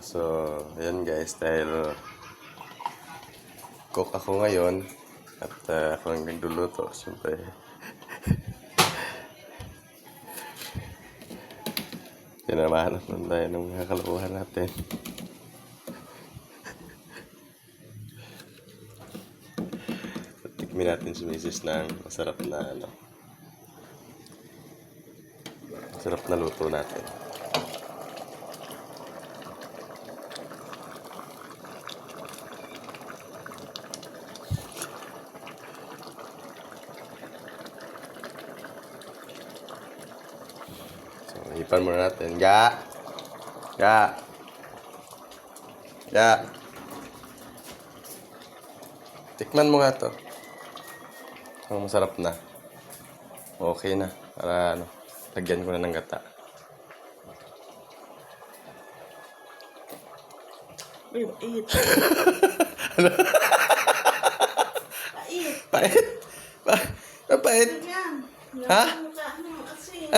So, ayan guys, dahil cook ako ngayon at ako ang nagluluto, siyempre. Pinamahanap nun tayo ng mga kalokohan natin. Tikmin natin si Mrs. ng masarap na masarap na luto natin. So, hipan muna natin. Ya! Tikman mo nga to. Ang masarap na. Okay na. Para lagyan ko na ng gata. Uy, mait. Mait. Pait? Mapait? Yan. Ha? Yung mukha mo, asin.